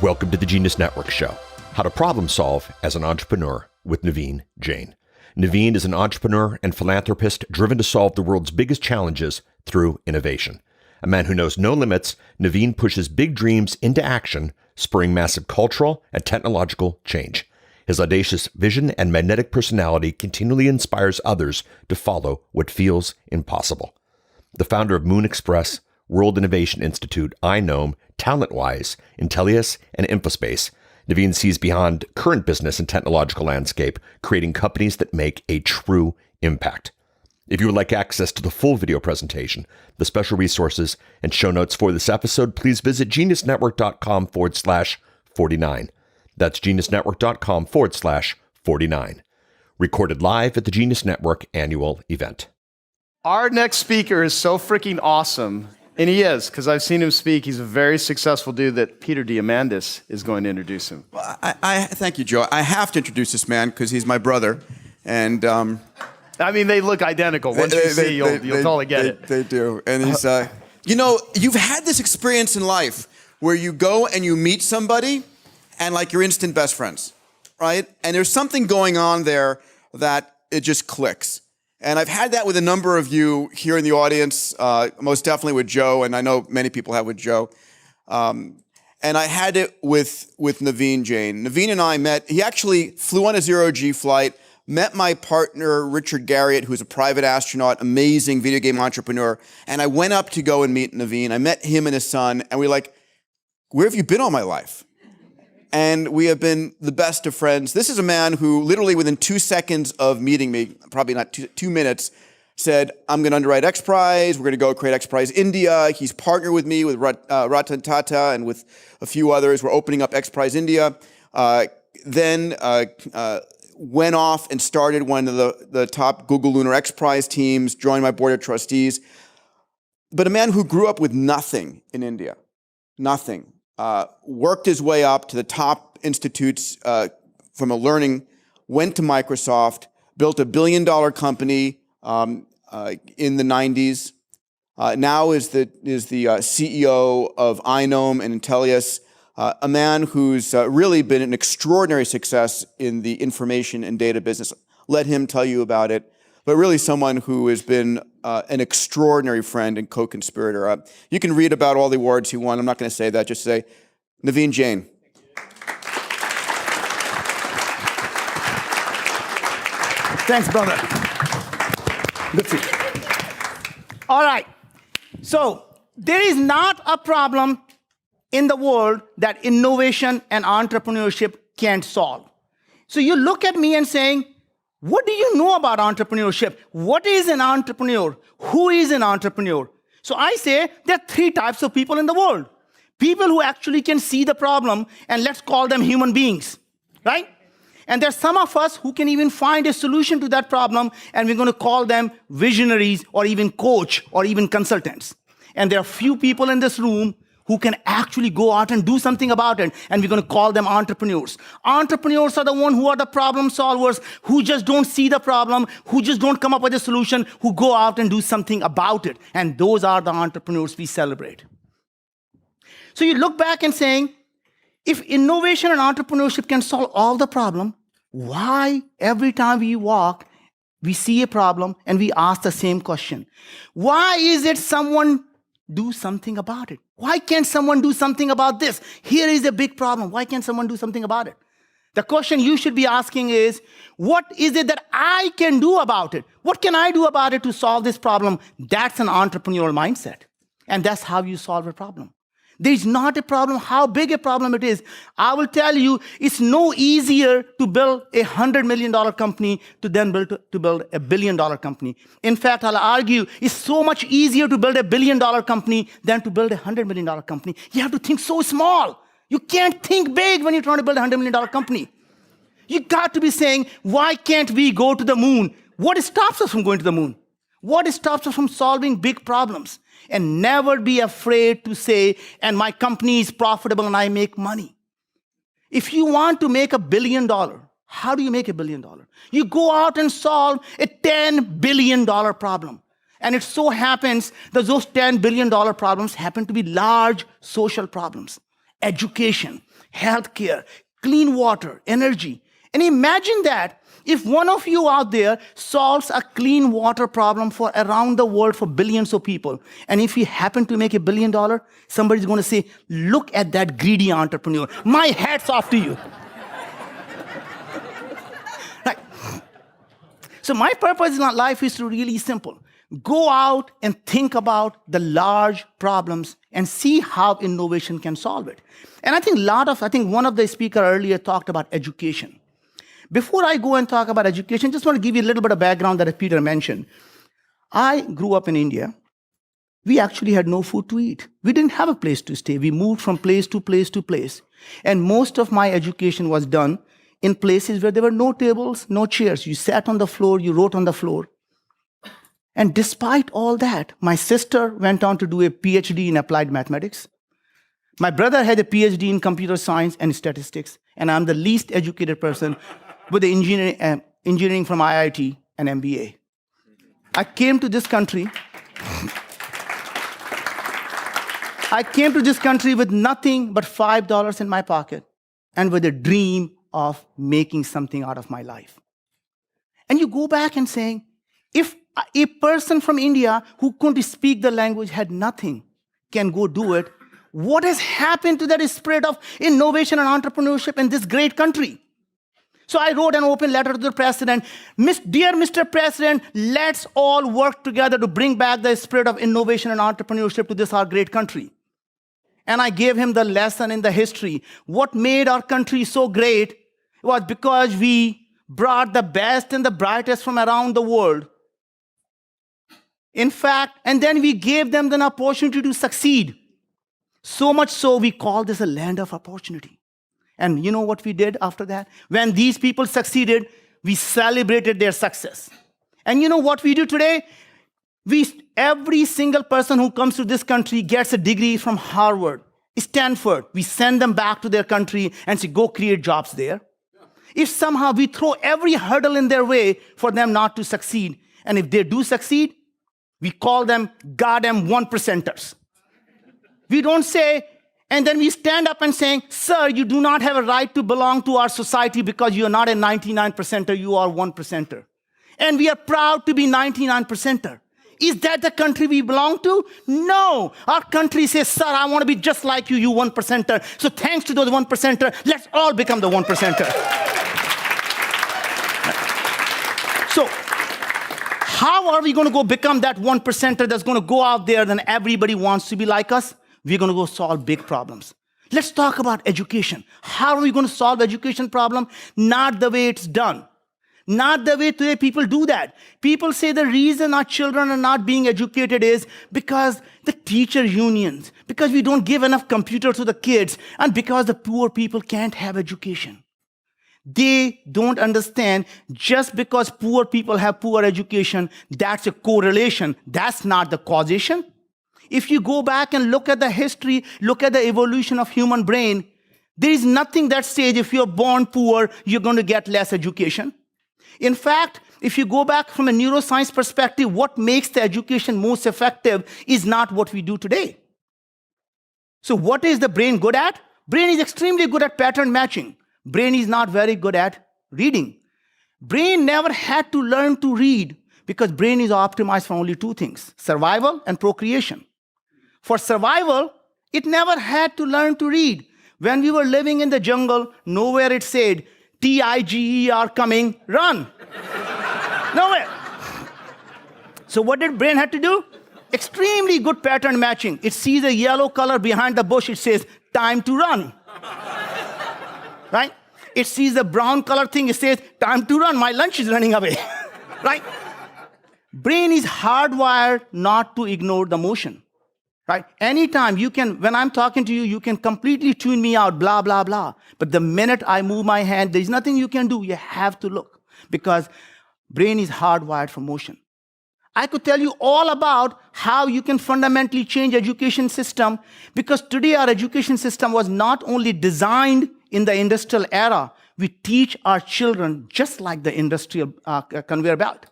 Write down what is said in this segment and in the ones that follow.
Welcome to the Genius Network Show, how to problem solve as an entrepreneur with Naveen Jain. Naveen is an entrepreneur and philanthropist driven to solve the world's biggest challenges through innovation. A man who knows no limits, Naveen pushes big dreams into action, spurring massive cultural and technological change. His audacious vision and magnetic personality continually inspires others to follow what feels impossible. The founder of Moon Express, World Innovation Institute, iKnowme, TalentWise, Audacious, and InfoSpace, Naveen sees beyond current business and technological landscape, creating companies that make a true impact. If you would like access to the full video presentation, the special resources, and show notes for this episode, please visit geniusnetwork.com/49. That's geniusnetwork.com/49. Recorded live at the Genius Network annual event. Our next speaker is so freaking awesome. And he is, because I've seen him speak. He's a very successful dude that Peter Diamandis is going to introduce him. Well, I thank you, Joe. I have to introduce this man because he's my brother. And I mean, they look identical. Once you see, you'll totally get it. They do. And he's, you know, you've had this experience in life where you go and you meet somebody and like you're instant best friends, right? And there's something going on there that it just clicks. And I've had that with a number of you here in the audience, most definitely with Joe, and I know many people have with Joe. And I had it with Naveen Jain. Naveen and I met, he actually flew on a zero-G flight, met my partner, Richard Garriott, who's a private astronaut, amazing video game entrepreneur, and I went up to go and meet Naveen. I met him and his son, and we were like, where have you been all my life? And we have been the best of friends. This is a man who literally within 2 seconds of meeting me, probably not two minutes, said, I'm going to underwrite X Prize. We're going to go create X Prize India. He's partnered with me with Ratan Tata and with a few others. We're opening up X Prize India. Then went off and started one of the top Google Lunar X Prize teams, joined my board of trustees. But a man who grew up with nothing in India, nothing. Worked his way up to the top institutes from a learning, went to Microsoft, built $1 billion company in the 90s. Now is the CEO of iKnowme and Audacious, a man who's really been an extraordinary success in the information and data business. Let him tell you about it. But really someone who has been an extraordinary friend and co-conspirator. You can read about all the awards he won. I'm not going to say that. Just say, Naveen Jain. Thanks, brother. Good to see you. All right. So there is not a problem in the world that innovation and entrepreneurship can't solve. So you look at me and saying, what do you know about entrepreneurship? What is an entrepreneur? Who is an entrepreneur? So I say there are 3 types of people in the world. People who actually can see the problem, and let's call them human beings, right? And there's some of us who can even find a solution to that problem, and we're going to call them visionaries or even coach or even consultants. And there are few people in this room who can actually go out and do something about it, and we're going to call them entrepreneurs. Entrepreneurs are the ones who are the problem solvers, who just don't see the problem, who just don't come up with a solution, who go out and do something about it. And those are the entrepreneurs we celebrate. So you look back and saying, if innovation and entrepreneurship can solve all the problem, why every time we walk, we see a problem and we ask the same question? Why is it someone do something about it? Why can't someone do something about this? Here is a big problem. Why can't someone do something about it? The question you should be asking is, what is it that I can do about it? What can I do about it to solve this problem? That's an entrepreneurial mindset. And that's how you solve a problem. There's not a problem, how big a problem it is. I will tell you, it's no easier to build a $100 million company to build a $1 billion company. In fact, I'll argue it's so much easier to build a $1 billion company than to build a $100 million company. You have to think so small. You can't think big when you're trying to build a $100 million company. You got to be saying, why can't we go to the moon? What stops us from going to the moon? What stops us from solving big problems? And never be afraid to say, and my company is profitable and I make money. If you want to make $1 billion, how do you make $1 billion? You go out and solve a $10 billion problem. And it so happens that those $10 billion problems happen to be large social problems. education, healthcare, clean water, energy. And imagine that if one of you out there solves a clean water problem for around the world for billions of people, and if you happen to make $1 billion, somebody's going to say, look at that greedy entrepreneur. My hat's off to you. Right. So my purpose in life is to really simple. Go out and think about the large problems and see how innovation can solve it. And I think one of the speakers earlier talked about education. Before I go and talk about education, just want to give you a little bit of background that Peter mentioned. I grew up in India. We actually had no food to eat. We didn't have a place to stay. We moved from place to place to place. And most of my education was done in places where there were no tables, no chairs. You sat on the floor, you wrote on the floor. And despite all that, my sister went on to do a PhD in applied mathematics. My brother had a PhD in computer science and statistics, and I'm the least educated person with the engineering from IIT and MBA. I came to this country with nothing but $5 in my pocket and with a dream of making something out of my life. And you go back and saying, if a person from India who couldn't speak the language, had nothing, can go do it, what has happened to that spirit of innovation and entrepreneurship in this great country? So I wrote an open letter to the president. Dear Mr. President, let's all work together to bring back the spirit of innovation and entrepreneurship to this, our great country. And I gave him the lesson in the history. What made our country so great was because we brought the best and the brightest from around the world. In fact, and then we gave them an opportunity to succeed. So much so, we call this a land of opportunity. And you know what we did after that? When these people succeeded, we celebrated their success. And you know what we do today? Every single person who comes to this country gets a degree from Harvard, Stanford. We send them back to their country and say, go create jobs there. If somehow we throw every hurdle in their way for them not to succeed, and if they do succeed, we call them goddamn 1%ers. We don't say, and then we stand up and saying, sir, you do not have a right to belong to our society because you are not a 99%er, you are 1%er. And we are proud to be 99%er. Is that the country we belong to? No. Our country says, sir, I want to be just like you, you 1%er. So thanks to those 1%er, let's all become the 1%er. So, how are we going to go become that 1%er that's going to go out there and everybody wants to be like us? We're going to go solve big problems. Let's talk about education. How are we going to solve education problem? Not the way it's done. Not the way today people do that. People say the reason our children are not being educated is because the teacher unions, because we don't give enough computers to the kids, and because the poor people can't have education. They don't understand just because poor people have poor education, that's a correlation. That's not the causation. If you go back and look at the history, look at the evolution of human brain, there is nothing that says if you're born poor, you're going to get less education. In fact, if you go back from a neuroscience perspective, what makes the education most effective is not what we do today. So what is the brain good at? Brain is extremely good at pattern matching. Brain is not very good at reading. Brain never had to learn to read because brain is optimized for only two things, survival and procreation. For survival, it never had to learn to read. When we were living in the jungle, nowhere it said, Tiger coming, run. Nowhere. So what did brain have to do? Extremely good pattern matching. It sees a yellow color behind the bush, it says, time to run. Right? It sees a brown color thing, it says, time to run, my lunch is running away. Right? Brain is hardwired not to ignore the motion. Right? Anytime you can, when I'm talking to you, you can completely tune me out, blah, blah, blah. But the minute I move my hand, there's nothing you can do. You have to look because brain is hardwired for motion. I could tell you all about how you can fundamentally change education system because today our education system was not only designed in the industrial era, we teach our children just like the industrial conveyor belt.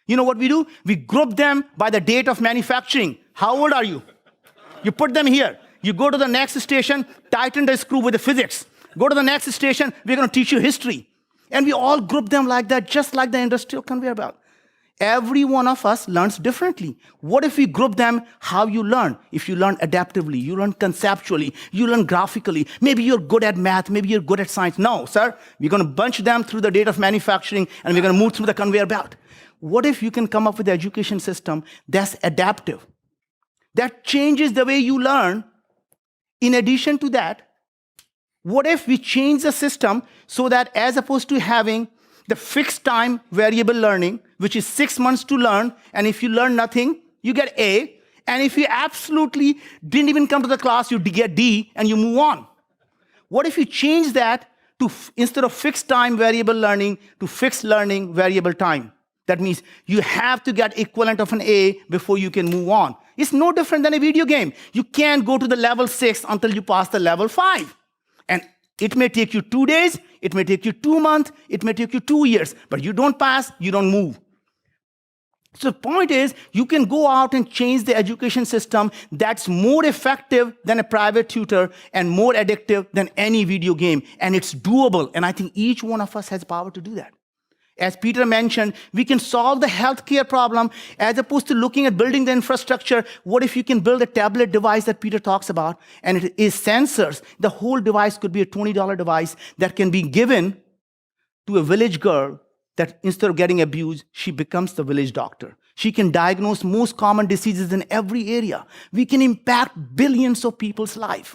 You know what we do? We group them by the date of manufacturing. How old are you? You put them here. You go to the next station, tighten the screw with the physics. Go to the next station, we're going to teach you history. And we all group them like that, just like the industrial conveyor belt. Every one of us learns differently. What if we group them how you learn? If you learn adaptively, you learn conceptually, you learn graphically, maybe you're good at math, maybe you're good at science. No, sir, we're going to bunch them through the date of manufacturing and we're going to move through the conveyor belt. What if you can come up with an education system that's adaptive, that changes the way you learn? In addition to that, what if we change the system so that as opposed to having the fixed time variable learning, which is 6 months to learn, and if you learn nothing, you get A, and if you absolutely didn't even come to the class, you get D, and you move on. What if you change that to, instead of fixed time variable learning, to fixed learning variable time? That means you have to get equivalent of an A before you can move on. It's no different than a video game. You can't go to the level 6 until you pass the level 5. And it may take you 2 days, it may take you 2 months, it may take you 2 years, but you don't pass, you don't move. So the point is, you can go out and change the education system that's more effective than a private tutor and more addictive than any video game. And it's doable. And I think each one of us has power to do that. As Peter mentioned, we can solve the healthcare problem as opposed to looking at building the infrastructure. What if you can build a tablet device that Peter talks about, and it is sensors? The whole device could be a $20 device that can be given to a village girl that instead of getting abused, she becomes the village doctor. She can diagnose most common diseases in every area. We can impact billions of people's lives.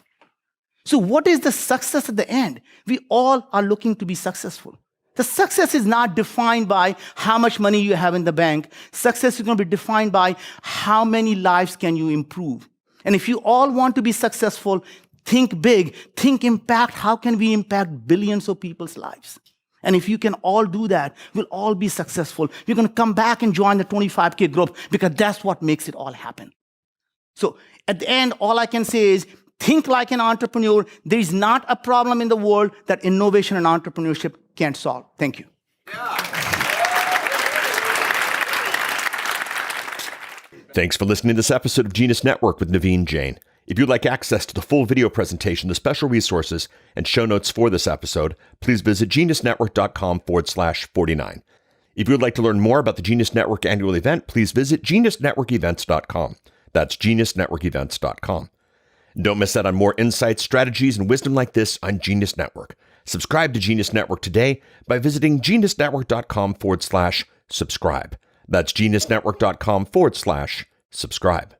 So what is the success at the end? We all are looking to be successful. The success is not defined by how much money you have in the bank. Success is going to be defined by how many lives can you improve. And if you all want to be successful, think big, think impact. How can we impact billions of people's lives? And if you can all do that, we'll all be successful. You're going to come back and join the 25K group because that's what makes it all happen. So at the end, all I can say is, think like an entrepreneur. There is not a problem in the world that innovation and entrepreneurship can't solve. Thank you. Thanks for listening to this episode of Genius Network with Naveen Jain. If you'd like access to the full video presentation, the special resources, and show notes for this episode, please visit geniusnetwork.com/49. If you would like to learn more about the Genius Network annual event, please visit geniusnetworkevents.com. That's geniusnetworkevents.com. Don't miss out on more insights, strategies, and wisdom like this on Genius Network. Subscribe to Genius Network today by visiting geniusnetwork.com/subscribe. That's geniusnetwork.com/subscribe.